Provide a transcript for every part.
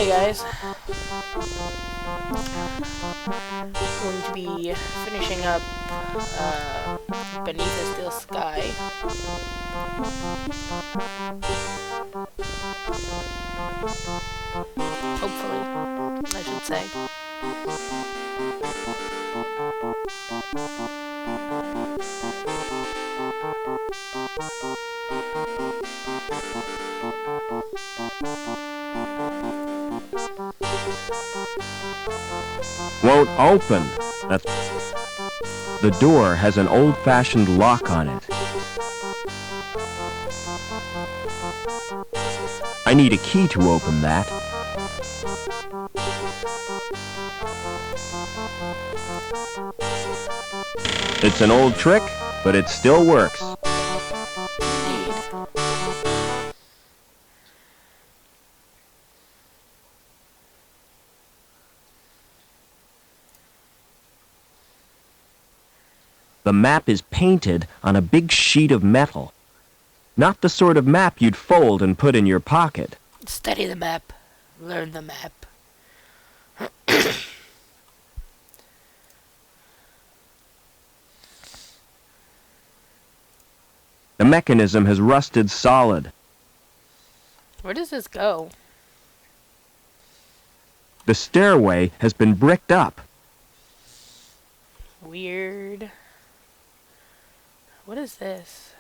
Hey guys, going to be finishing up Beneath the Still Sky. Hopefully, I should say. Won't open. The door has an old-fashioned lock on it. I need a key to open that. It's an old trick, but it still works. The map is painted on a big sheet of metal. Not the sort of map you'd fold and put in your pocket. Study the map. Learn the map. The mechanism has rusted solid. Where does this go? The stairway has been bricked up. Weird. What is this?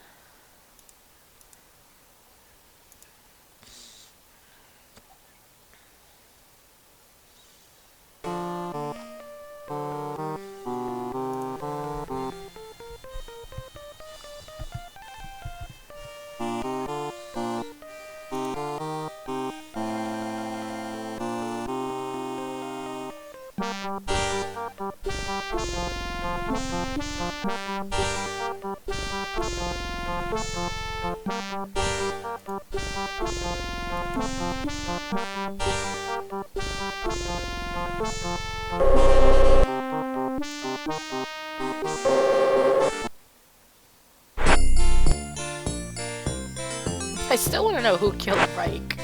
I still want to know who killed Reich.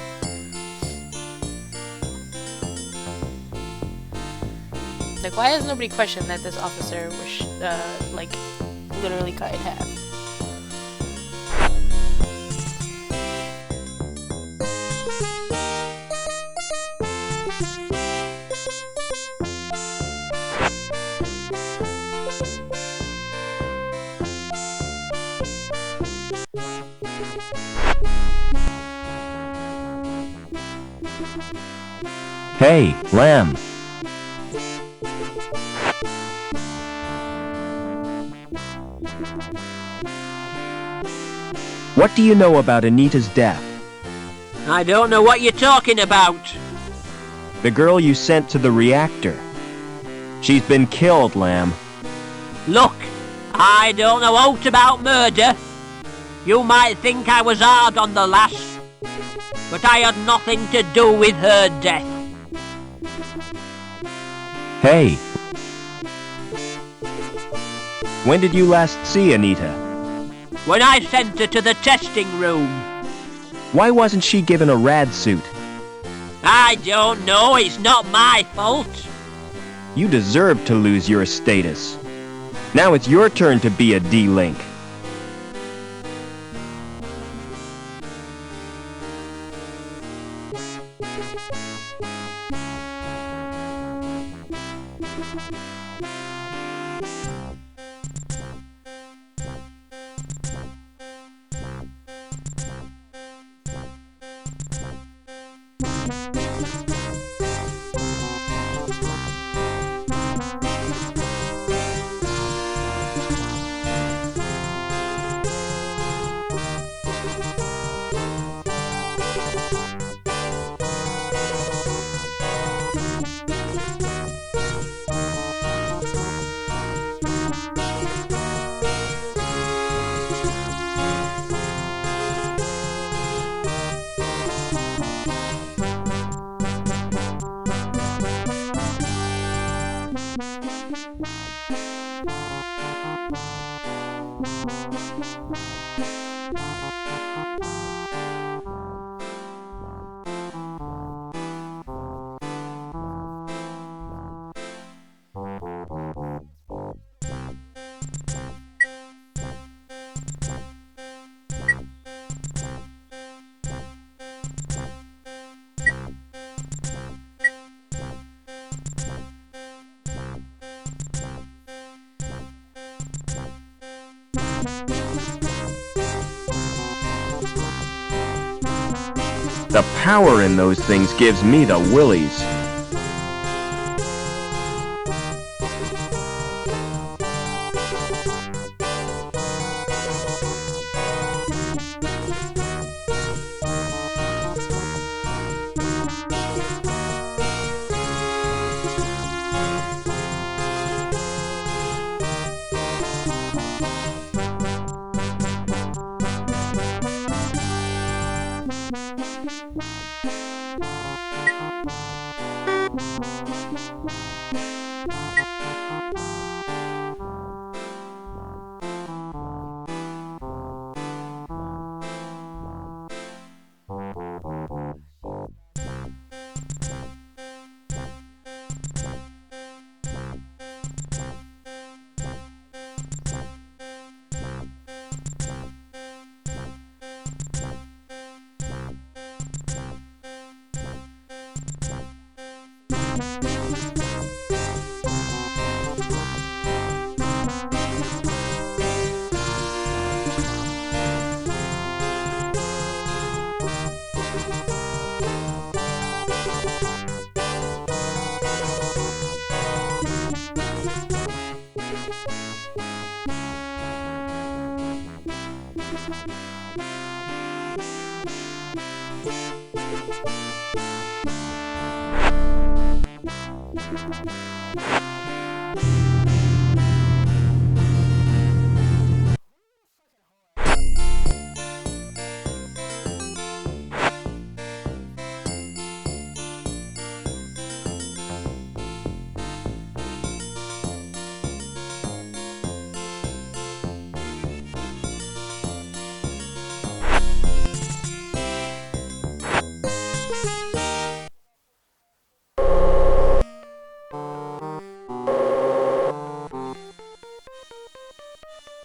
Like, why has nobody questioned that this officer was, like, literally cut in half? Hey, Lamb. What do you know about Anita's death? I don't know what you're talking about. The girl you sent to the reactor. She's been killed, Lamb. Look, I don't know aught about murder. You might think I was hard on the lass, but I had nothing to do with her death. Hey. When did you last see Anita? When I sent her to the testing room. Why wasn't she given a rad suit? I don't know, it's not my fault. You deserve to lose your status. Now it's your turn to be a D-Link. The power in those things gives me the willies.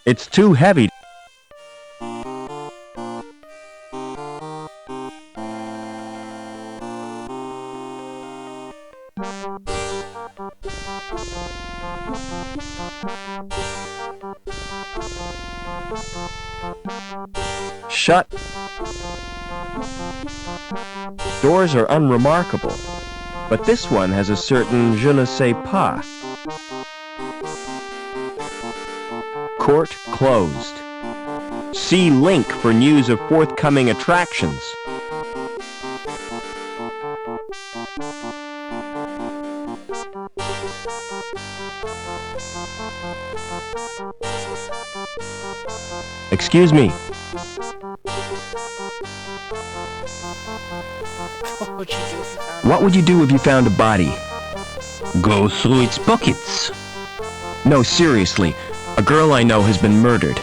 It's too heavy. Shut. Doors are unremarkable, but this one has a certain je ne sais pas. Court closed. See link for news of forthcoming attractions. Excuse me. What would you do if you found What would you do if you found a body? Go through its pockets. No, seriously. A girl I know has been murdered.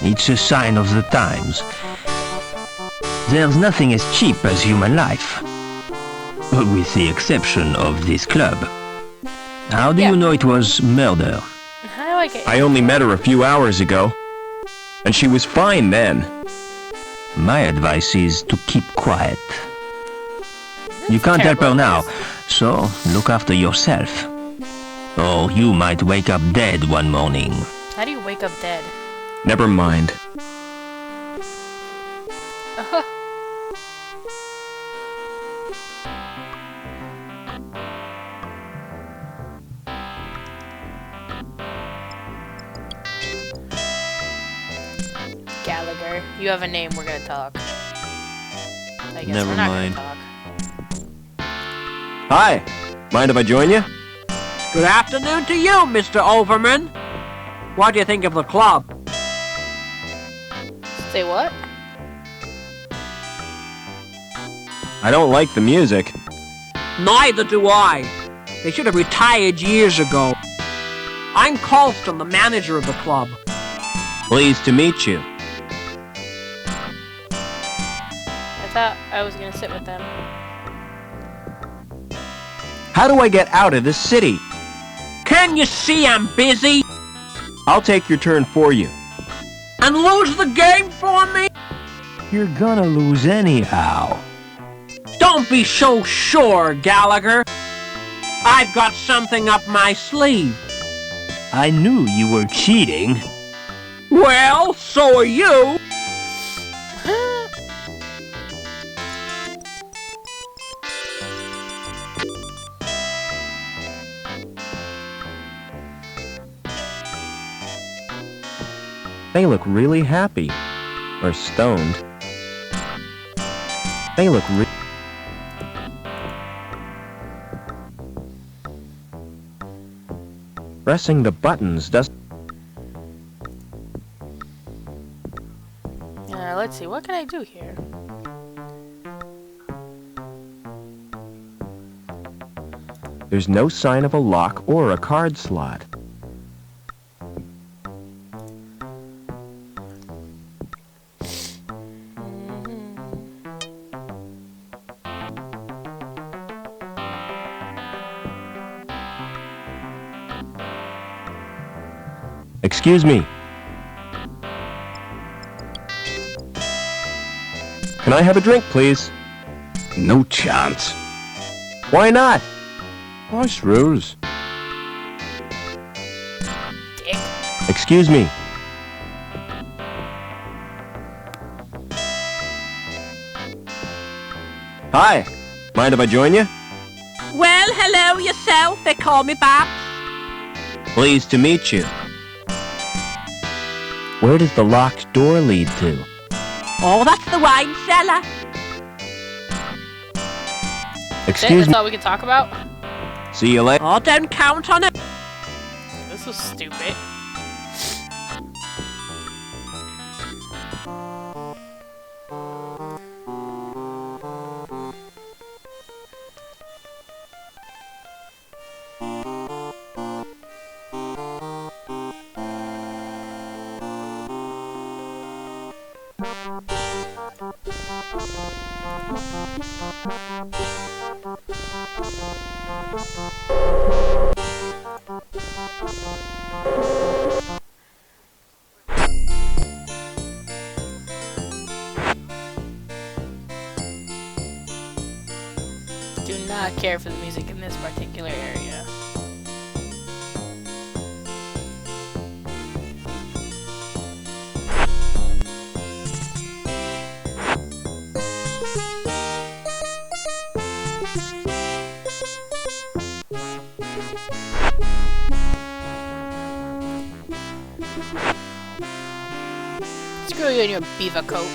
It's a sign of the times. There's nothing as cheap as human life. With the exception of this club. How do you know it was murder? How do I get... I only met her a few hours ago, and she was fine then. My advice is to keep quiet. You can't help her now, so look after yourself. Or you might wake up dead one morning. How do you wake up dead? Never mind. Gallagher, you have a name, we're gonna talk. I guess Never we're not mind. gonna talk. Hi. Mind if I join you? Good afternoon to you, Mr. Overman. What do you think of the club? Say what? I don't like the music. Neither do I. They should have retired years ago. I'm Colston, the manager of the club. Pleased to meet you. I thought I was gonna sit with them. How do I get out of this city? Can you see I'm busy? I'll take your turn for you. And lose the game for me? You're gonna lose anyhow. Don't be so sure, Gallagher. I've got something up my sleeve. I knew you were cheating. Well, so are you. They look really happy. Or stoned. They look Pressing the buttons doesn't... Let's see, what can I do here? There's no sign of a lock or a card slot. Excuse me. Can I have a drink, please? No chance. Why not? Nice rules. Dick. Excuse me. Hi. Mind if I join you? Well, hello yourself. They call me Babs. Pleased to meet you. Where does the locked door lead to? Oh, that's the wine cellar. Excuse That's me. all we can talk about? See you later. Oh, don't count on it. This was stupid. Do not care for the music in this particular area. Screw you in your beaver coat.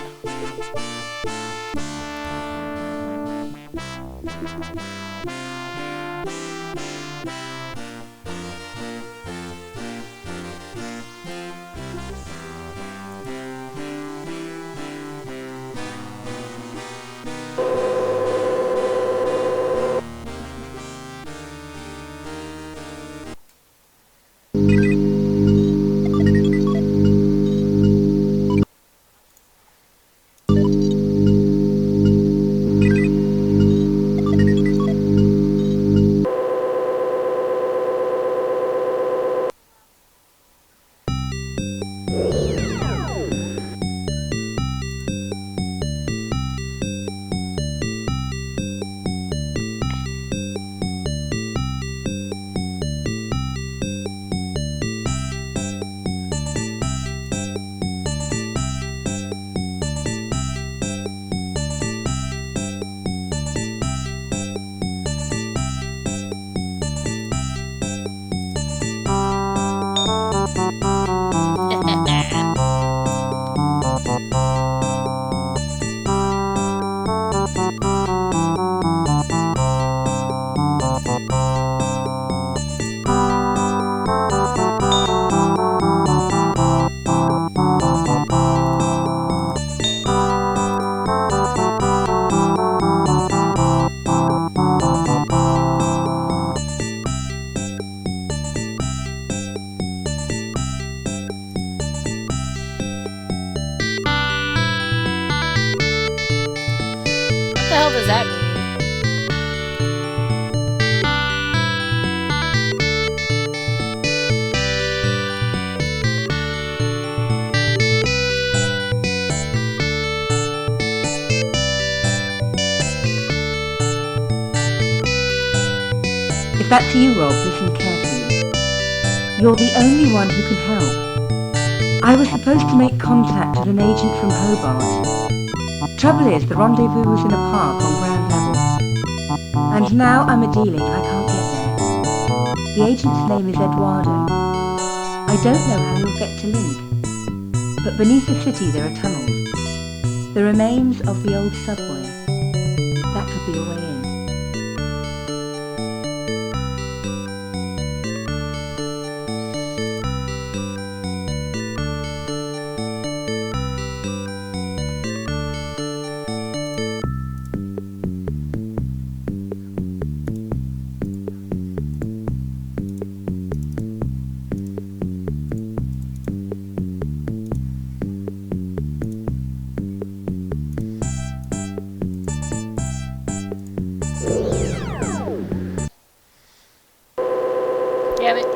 What the hell does that mean? If that's you, Rob, listen carefully. You're the only one who can help. I was supposed to make contact with an agent from Hobart. Trouble is, the rendezvous was in a park on ground level. And now I'm a dealing, I can't get there. The agent's name is Eduardo. I don't know how you'll get to Link. but beneath the city there are tunnels. The remains of the old subway. That could be a way in. Damn it.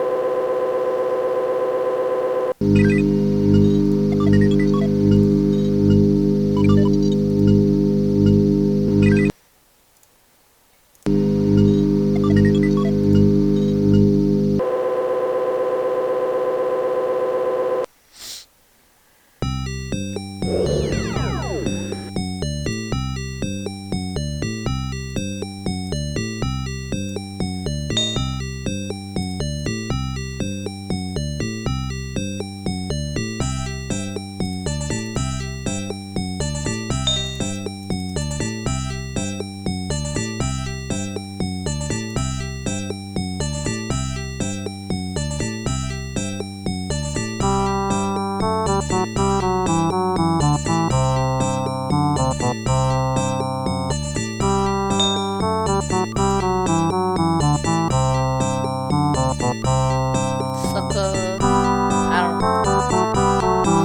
Sucker. I don't know.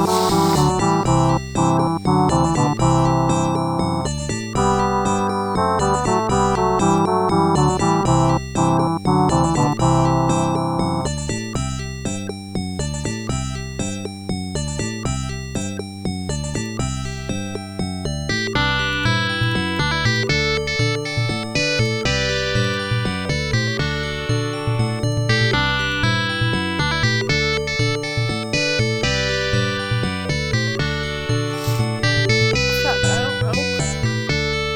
Fuck, I don't know.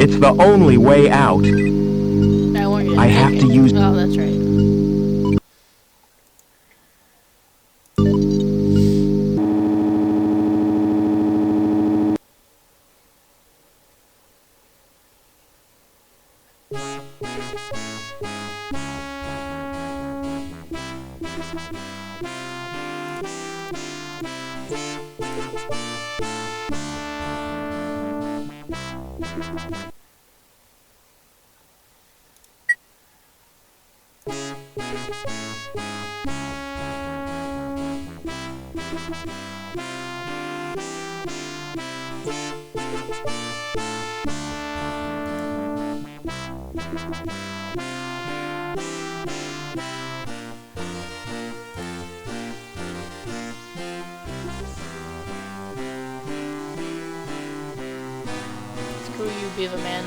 It's the only way out. I want you to I take have it. to use- Oh, that's right. Screw you, Beaver Man.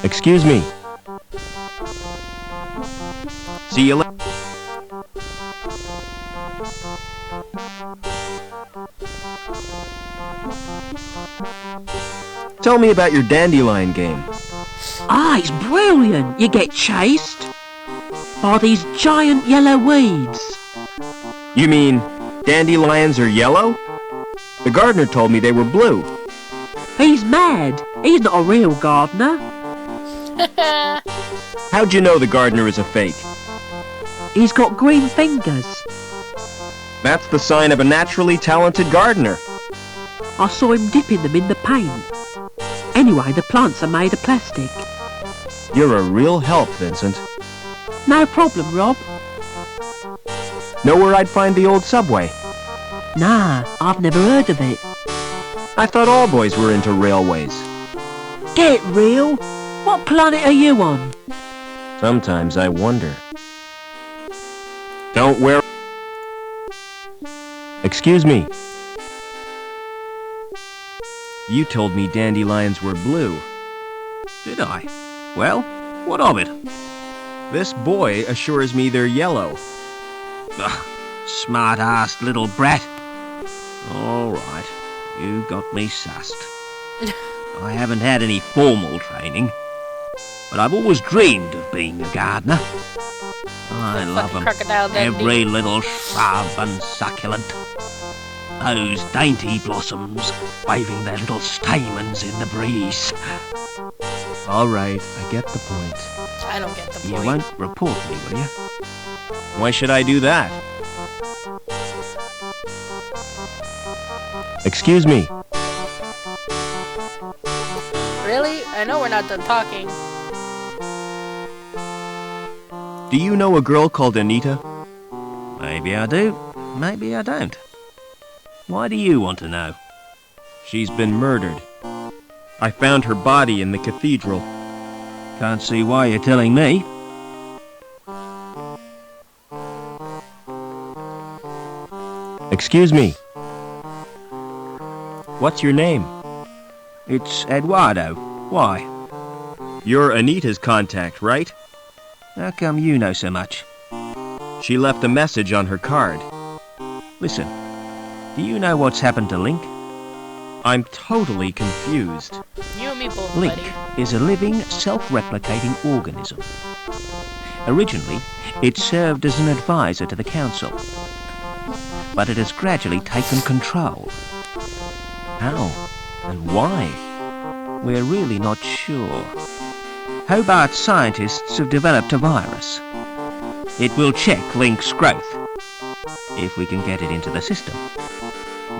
Excuse me. See you later. Tell me about your dandelion game. Ah, it's brilliant. You get chased by these giant yellow weeds. You mean dandelions are yellow? The gardener told me they were blue. He's mad. He's not a real gardener. How'd you know the gardener is a fake? He's got green fingers. That's the sign of a naturally talented gardener. I saw him dipping them in the paint. Anyway, the plants are made of plastic. You're a real help, Vincent. No problem, Rob. Know where I'd find the old subway? Nah, I've never heard of it. I thought all boys were into railways. Get real. What planet are you on? Sometimes I wonder. Don't wear... Excuse me. You told me dandelions were blue. Did I? Well, what of it? This boy assures me they're yellow. Ugh, smart-assed little brat. All right, you got me sussed. I haven't had any formal training, but I've always dreamed of being a gardener. I love them. Crocodile Dundee. Every little shrub and succulent. Those dainty blossoms waving their little stamens in the breeze. All right, I get the point. I don't get the You point. won't report me, will you? Why should I do that? Excuse me. Really? I know we're not done talking. Do you know a girl called Anita? Maybe I do, maybe I don't. Why do you want to know? She's been murdered. I found her body in the cathedral. Can't see why you're telling me. Excuse me. What's your name? It's Eduardo. Why? You're Anita's contact, right? How come you know so much? She left a message on her card. Listen, do you know what's happened to Link? I'm totally confused. You and me both, Link buddy. is a living, self-replicating organism. Originally, it served as an advisor to the council, but it has gradually taken control. How? And why? We're really not sure. Hobart scientists have developed a virus. It will check Link's growth, if we can get it into the system.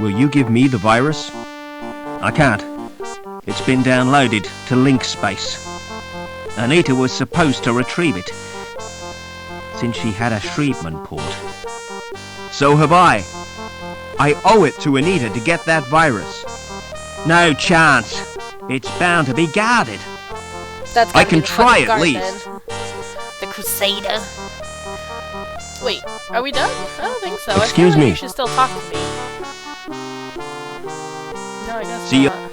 Will you give me the virus? I can't. It's been downloaded to Link space. Anita was supposed to retrieve it, since she had a Shrievman port. So have I. I owe it to Anita to get that virus. No chance. It's bound to be guarded. That's I gotta can be the try fucking at guard, least. then. The Crusader. Wait, are we done? I don't think so. Excuse I feel like me. you should still talk to me. No, I guess See ya. not.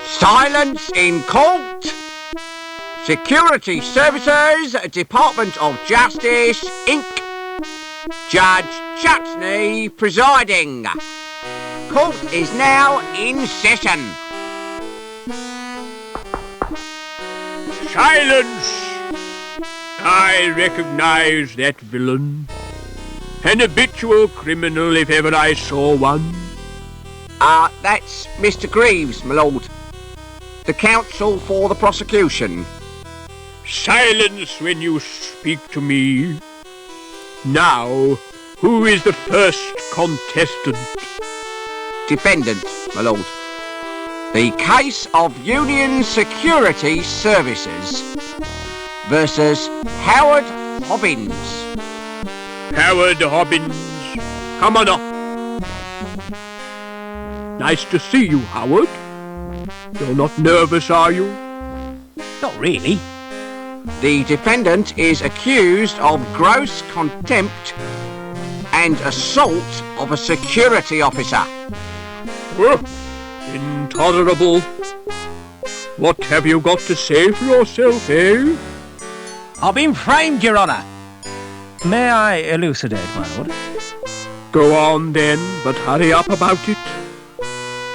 Silence in court! Security Services, Department of Justice, Inc. Judge Chutney presiding. Court is now in session. Silence! I recognize that villain. An habitual criminal if ever I saw one. That's Mr. Greaves, my lord. The counsel for the prosecution. Silence when you speak to me. Now, who is the first contestant? Defendant, my lord. The case of Union Security Services versus Howard Hobbins. Howard Hobbins, come on up. Nice to see you, Howard. You're not nervous, are you? Not really. The defendant is accused of gross contempt and assault of a security officer. Oh, intolerable. What have you got to say for yourself, eh? I've been framed, Your Honour. May I elucidate, my lord? Go on then, but hurry up about it.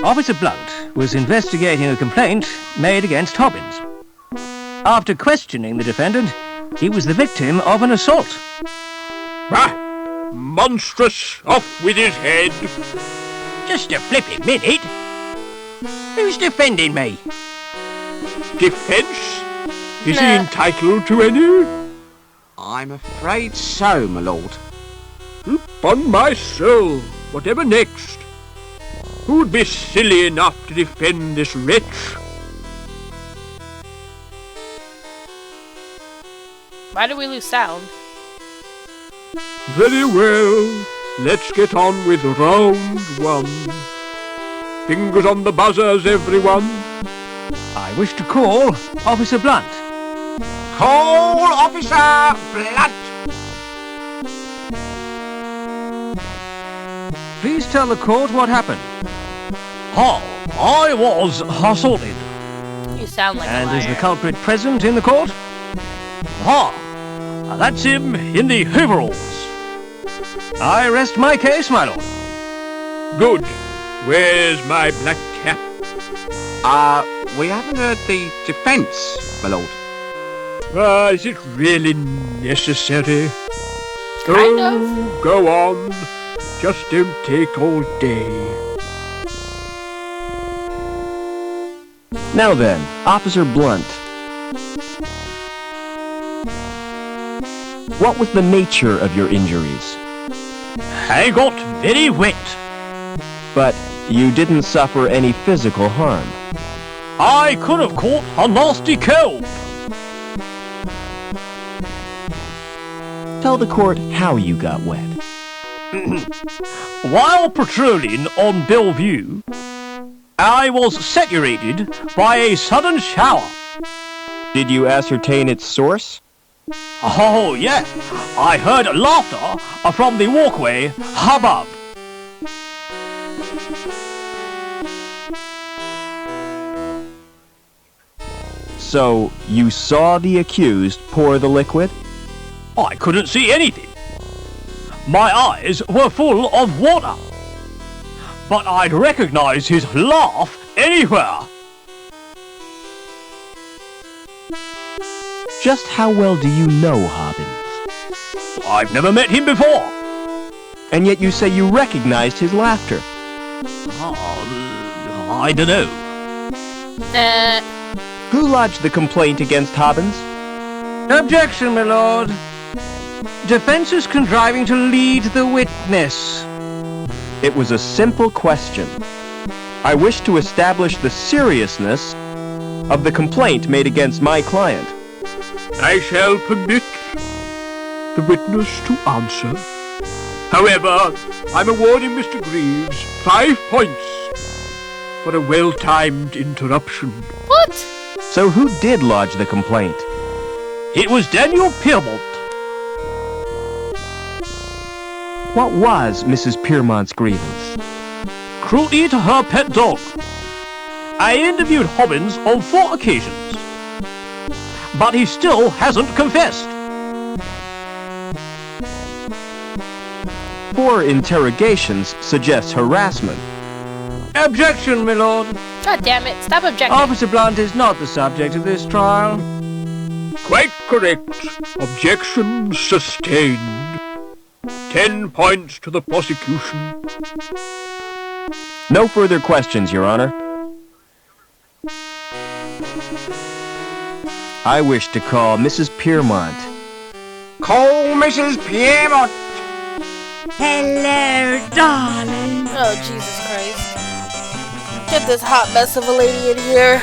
Officer Blunt was investigating a complaint made against Hobbins. After questioning the defendant, he was the victim of an assault. Ah, monstrous! Off with his head! Just a flipping minute. Who's defending me? Defence? Is he Nah. entitled to any? I'm afraid so, my lord. Upon my soul, whatever next? Who'd be silly enough to defend this wretch? Why did we lose sound? Very well. Let's get on with round one. Fingers on the buzzers, everyone. I wish to call Officer Blunt. Call Officer Blunt. Please tell the court what happened. I was assaulted. You sound like a And liar. is the culprit present in the court? That's him in the overalls. I rest my case, my lord. Good. Where's my black cap? We haven't heard the defence, my lord. Is it really necessary? Kind Oh, go on. Just don't take all day. Now then, Officer Blunt. What was the nature of your injuries? I got very wet. But you didn't suffer any physical harm. I could have caught a nasty cold. Tell the court how you got wet. While patrolling on Bellevue, I was saturated by a sudden shower. Did you ascertain its source? Oh, yeah. I heard laughter from the walkway above. So, you saw the accused pour the liquid? I couldn't see anything. My eyes were full of water. But I'd recognize his laugh anywhere. Just how well do you know Hobbins? I've never met him before. And yet you say you recognized his laughter. I don't know. Who lodged the complaint against Hobbins? Objection, my lord. Defense is contriving to lead the witness. It was a simple question. I wish to establish the seriousness of the complaint made against my client. I shall permit the witness to answer. However, I'm awarding Mr. Greaves 5 points for a well-timed interruption. What? So who did lodge the complaint? It was Daniel Piermont. What was Mrs. Piermont's grievance? Cruelty to her pet dog. I interviewed Hobbins on 4 occasions, but he still hasn't confessed. 4 interrogations suggests harassment. Objection, my lord. God damn it. Stop objecting. Officer Blunt is not the subject of this trial. Quite correct. Objection sustained. 10 points to the prosecution. No further questions, Your Honor. I wish to call Mrs. Piermont. Call Mrs. Piermont. Hello, darling. Oh, Jesus Christ. Get this hot mess of a lady in here.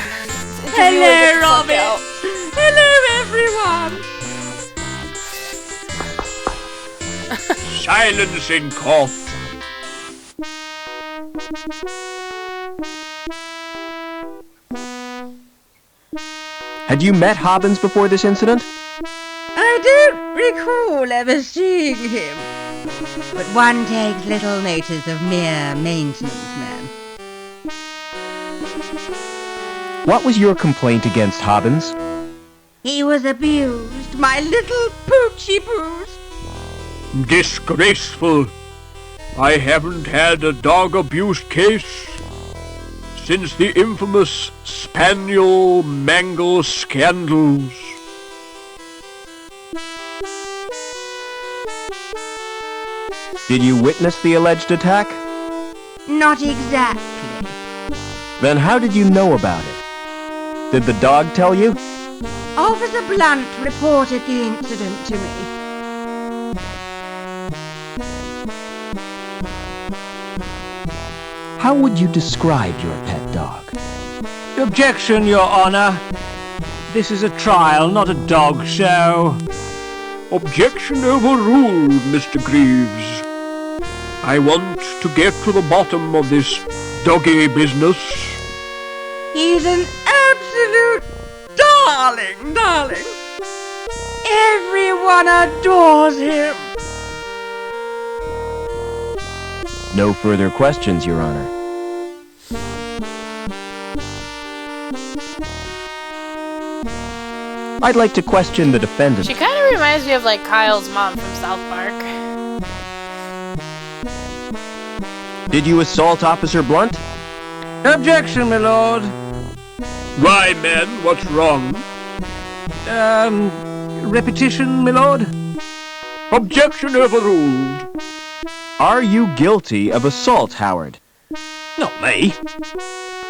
Hello, Robin. Hello, everyone. Silence in court. Had you met Hobbins before this incident? I don't recall ever seeing him. But one takes little notice of mere maintenance men. What was your complaint against Hobbins? He was abused, my little poochie poos. Disgraceful. I haven't had a dog abuse case since the infamous Spaniel Mangle scandals. Did you witness the alleged attack? Not exactly. Then how did you know about it? Did the dog tell you? Officer Blunt reported the incident to me. How would you describe your pet dog? Objection, Your Honor. This is a trial, not a dog show. Objection overruled, Mr. Greaves. I want to get to the bottom of this doggy business. He's an absolute darling. Everyone adores him. No further questions, Your Honor. I'd like to question the defendant. She kind of reminds me of like Kyle's mom from South Park. Did you assault Officer Blunt? Objection, my lord. Why, man, what's wrong? Repetition, my lord. Objection overruled. Are you guilty of assault, Howard? Not me.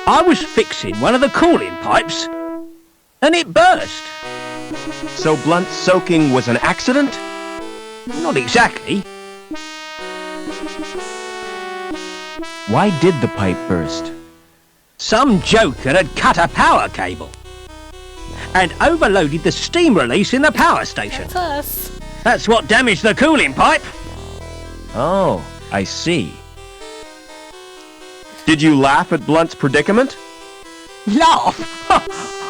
I was fixing one of the cooling pipes, and it burst. So Blunt's soaking was an accident? Not exactly. Why did the pipe burst? Some joker had cut a power cable and overloaded the steam release in the power station. That's us. That's what damaged the cooling pipe. Oh, I see. Did you laugh at Blunt's predicament? Laugh?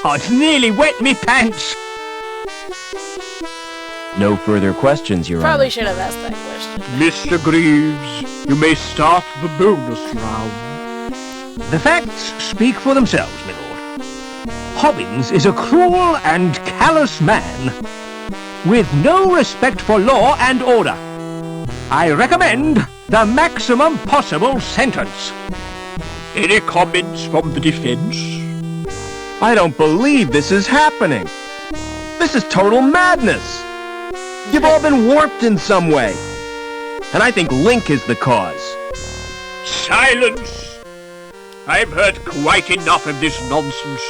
I'd nearly wet me pants. No further questions, Your Probably Honor. should have asked that question. Mr. Greaves, you may start the bonus round. The facts speak for themselves, my lord. Hobbins is a cruel and callous man, with no respect for law and order. I recommend the maximum possible sentence. Any comments from the defense? I don't believe this is happening. This is total madness. You've all been warped in some way. And I think Link is the cause. Silence! I've heard quite enough of this nonsense.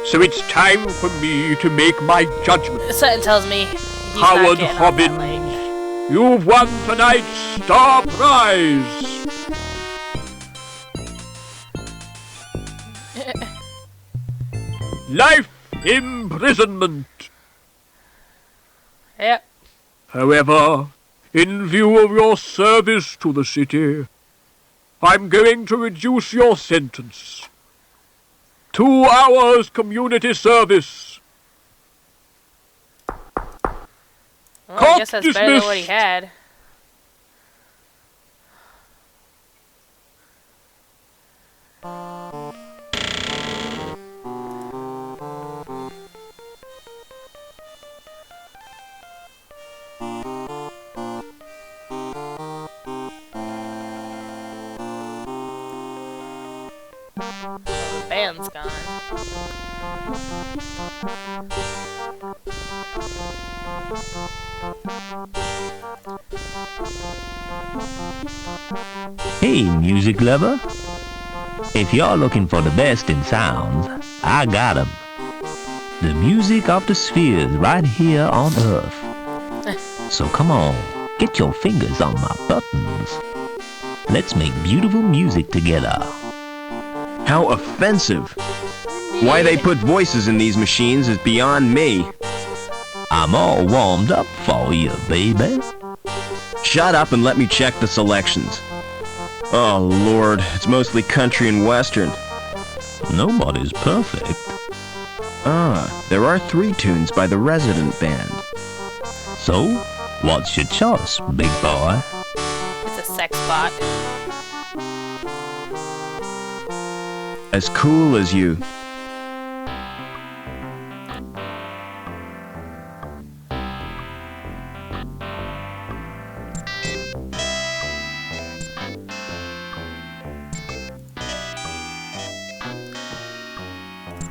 So it's time for me to make my judgment. Something tells me he's Howard not getting on that Hobbins, lane. you've won tonight's star prize. Life imprisonment. Yep. However, in view of your service to the city, I'm going to reduce your sentence. 2 hours community service. Well, I guess that's better than what he had. The band's gone. Hey, music lover. If you're looking for the best in sounds, I got 'em. The music of the spheres right here on Earth. So come on, get your fingers on my buttons. Let's make beautiful music together. How offensive. Why they put voices in these machines is beyond me. I'm all warmed up for you, baby. Shut up and let me check the selections. Oh, Lord, it's mostly country and western. Nobody's perfect. Ah, there are 3 tunes by the resident band. So, what's your choice, big boy? It's a sex bot. As cool as you.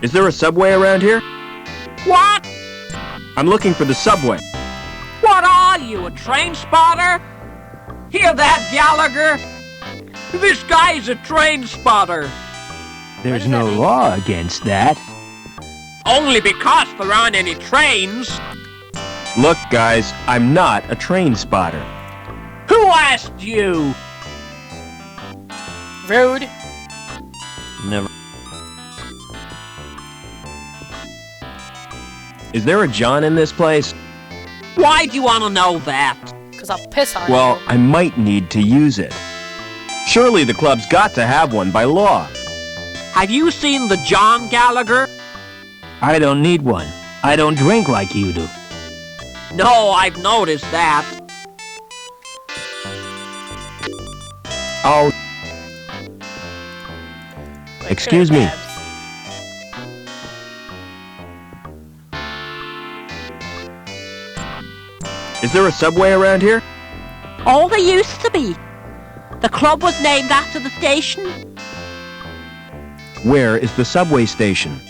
Is there a subway around here? What? I'm looking for the subway. What are you, a train spotter? Hear that, Gallagher? This guy's a train spotter. There's no law against that. Only because there aren't any trains. Look, guys, I'm not a train spotter. Who asked you? Rude. Never. Is there a John in this place? Why do you want to know that? Because I'll piss on Well, you. I might need to use it. Surely the club's got to have one by law. Have you seen the John Gallagher? I don't need one. I don't drink like you do. No, I've noticed that. Oh, Like excuse me. Babs. Is there a subway around here? Oh, there used to be. The club was named after the station. Where is the subway station?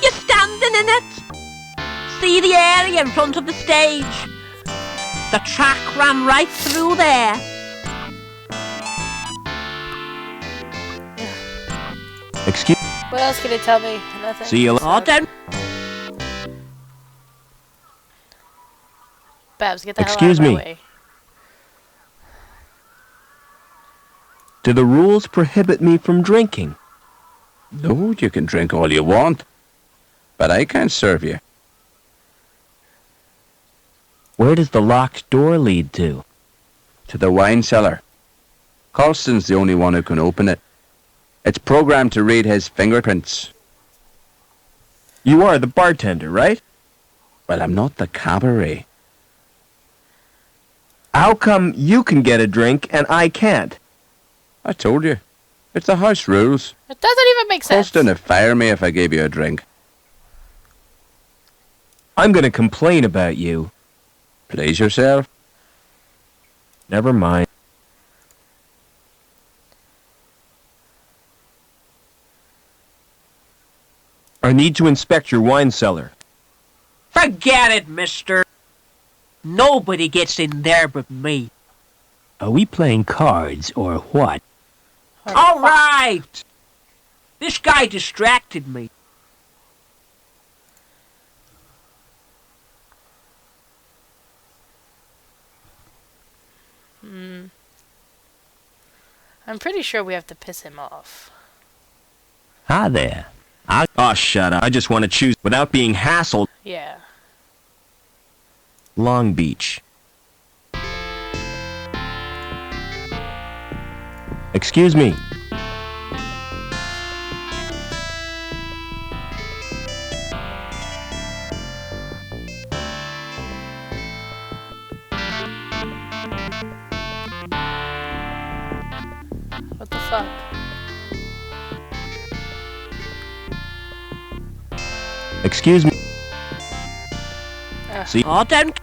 You're standing in it. See the area in front of the stage. The track ran right through there. Excuse. What else can you tell me? Nothing. See you. Oh, don't. Babs, get the Excuse hell out of me. my way. Do the rules prohibit me from drinking? No, you can drink all you want. But I can't serve you. Where does the locked door lead to? To the wine cellar. Colston's the only one who can open it. It's programmed to read his fingerprints. You are the bartender, right? Well, I'm not the cabaret. How come you can get a drink and I can't? I told you. It's the house rules. It doesn't even make sense. Colston would fire me if I gave you a drink. I'm gonna complain about you. Please yourself. Never mind. I need to inspect your wine cellar. Forget it, mister. Nobody gets in there but me. Are we playing cards or what? All right. This guy distracted me. I'm pretty sure we have to piss him off. Hi there. Oh, shut up. I just want to choose without being hassled. Yeah. Long Beach. Excuse me. What the fuck? Excuse me. See? Oh, don't.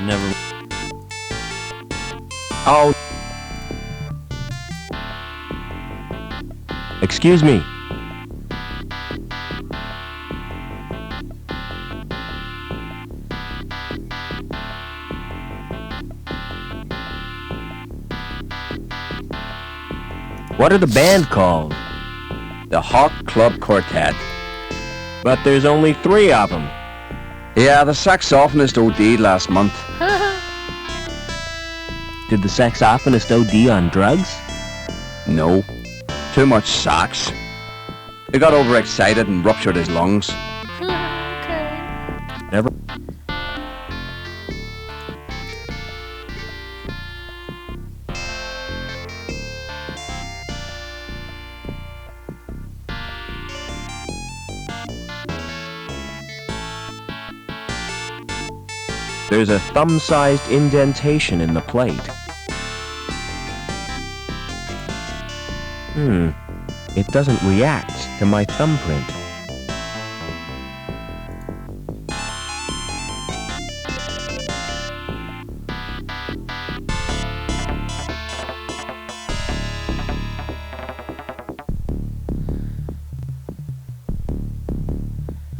Never. Oh. Excuse me. What are the band called? The Hawk Club Quartet. But there's only 3 of them. Yeah, the saxophonist OD'd last month. Did the saxophonist OD on drugs? No. Too much sax. He got overexcited and ruptured his lungs. Okay. Never. There's a thumb-sized indentation in the plate. It doesn't react to my thumbprint.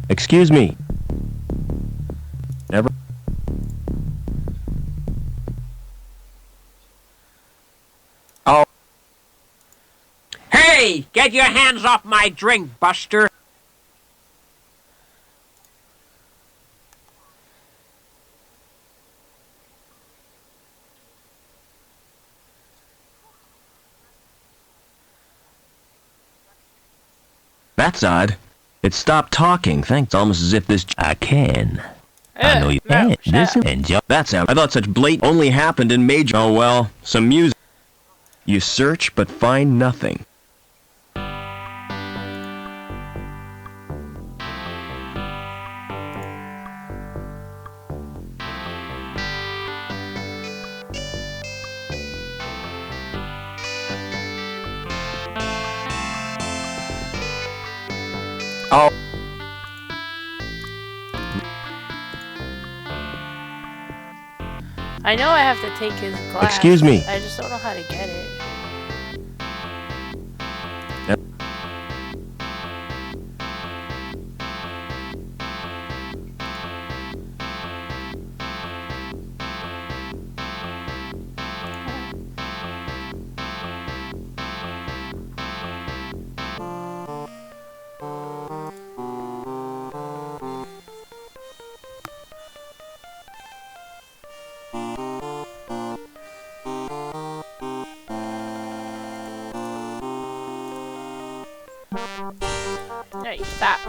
Excuse me. Never. Oh. Hey! Get your hands off my drink, Buster! That's odd. It stopped talking. Thanks. Almost as if this. I can. I know you no, can. This shut up. enjoy. That's how. I thought such blatant only happened in major. Oh well, some music. You search but find nothing. Oh. I know I have to take his glass. Excuse me. I just don't know how to get it. Yep. No, you stop.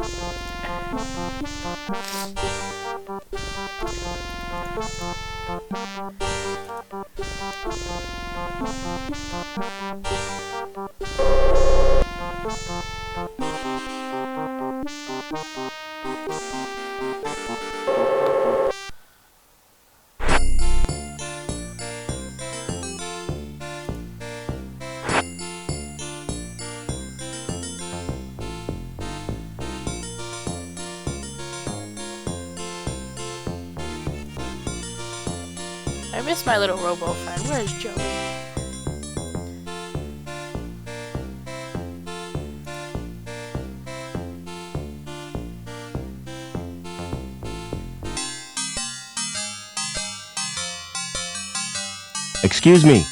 I miss my little robo friend. Where's Joey? Excuse me.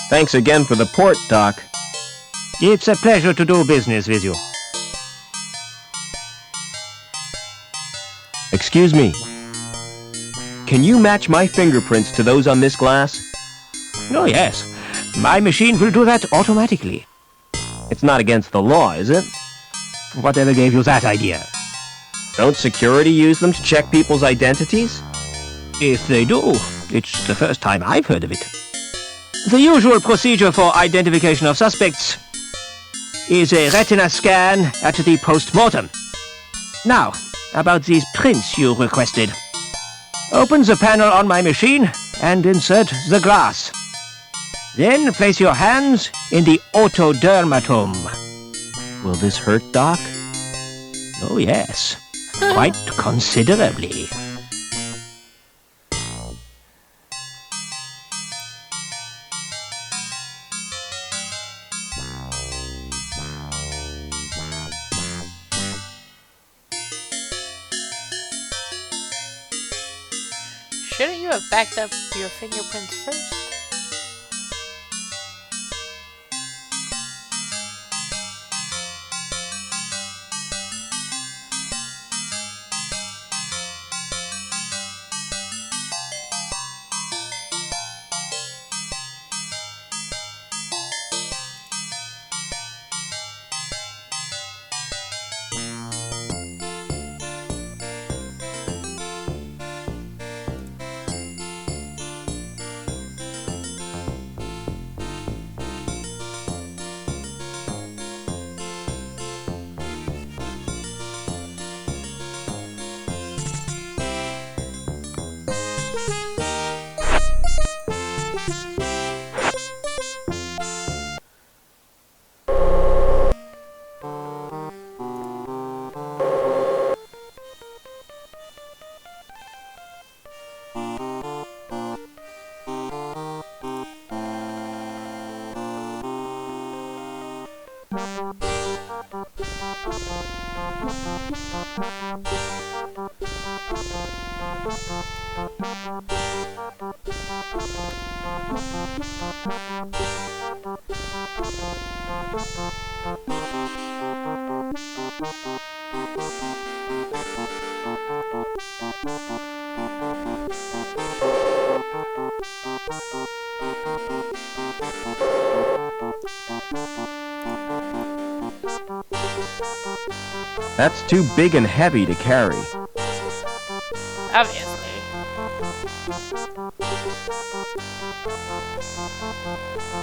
Thanks again for the port, Doc. It's a pleasure to do business with you. Excuse me. Can you match my fingerprints to those on this glass? Oh, yes. My machine will do that automatically. It's not against the law, is it? Whatever gave you that idea? Don't security use them to check people's identities? If they do, it's the first time I've heard of it. The usual procedure for identification of suspects is a retina scan at the post-mortem. Now, about these prints you requested. Open the panel on my machine and insert the glass. Then place your hands in the otodermatome. Will this hurt, Doc? Oh, yes. Quite considerably. Shouldn't you have backed up your fingerprints first? That's too big and heavy to carry. Obviously.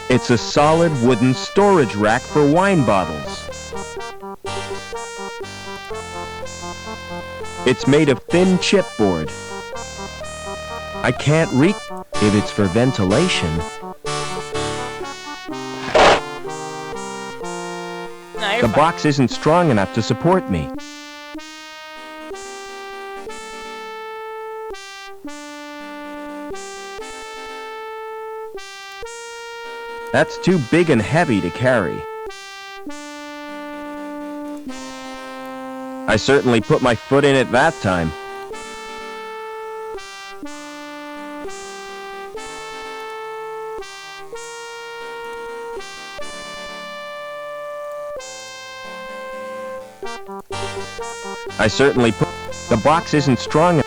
It's a solid wooden storage rack for wine bottles. It's made of thin chipboard. I can't reach if it's for ventilation. No, you're The fine. box isn't strong enough to support me. That's too big and heavy to carry. I certainly put my foot in it that time. I certainly put... The box isn't strong enough.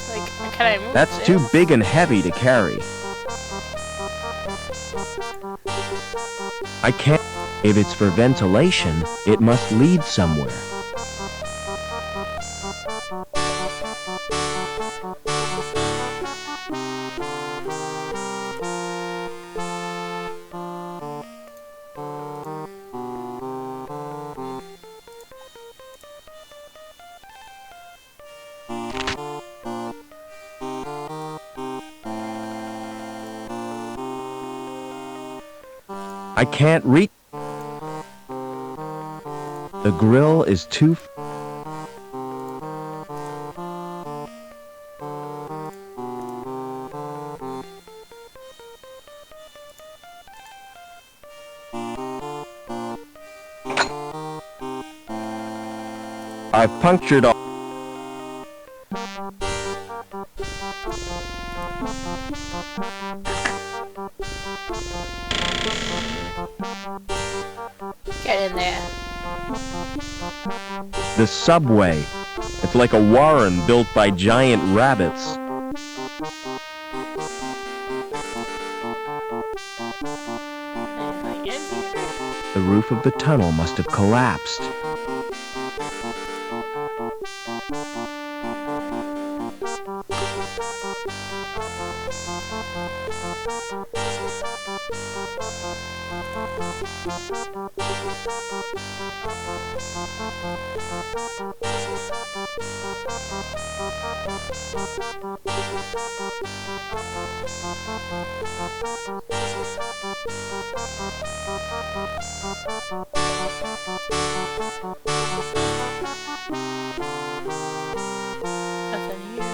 Like, can I move That's this? too big and heavy to carry. I can't... If it's for ventilation, it must lead somewhere. I can't reach... The grill is too... I've punctured all... Get in there. The subway. It's like a warren built by giant rabbits. Anything in here? The roof of the tunnel must have collapsed. Nothing here.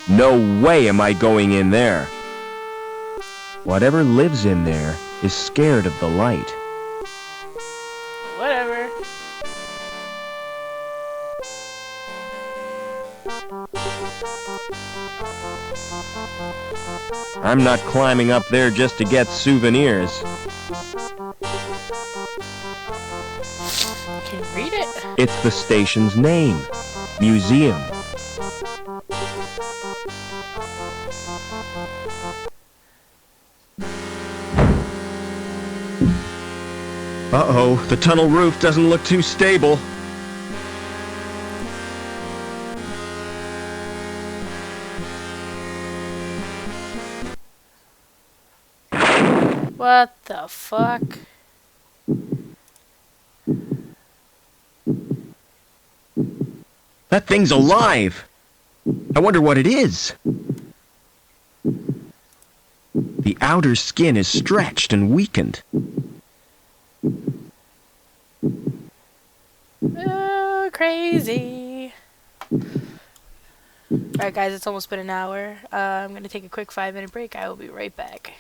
No way am I going in there. Whatever lives in there is scared of the light. Whatever. I'm not climbing up there just to get souvenirs. Can you read it? It's the station's name. Museum. Uh-oh, the tunnel roof doesn't look too stable. What the fuck? That thing's alive! I wonder what it is. The outer skin is stretched and weakened. Oh, crazy. Alright guys, it's almost been an hour. I'm gonna take a quick 5-minute break. I will be right back.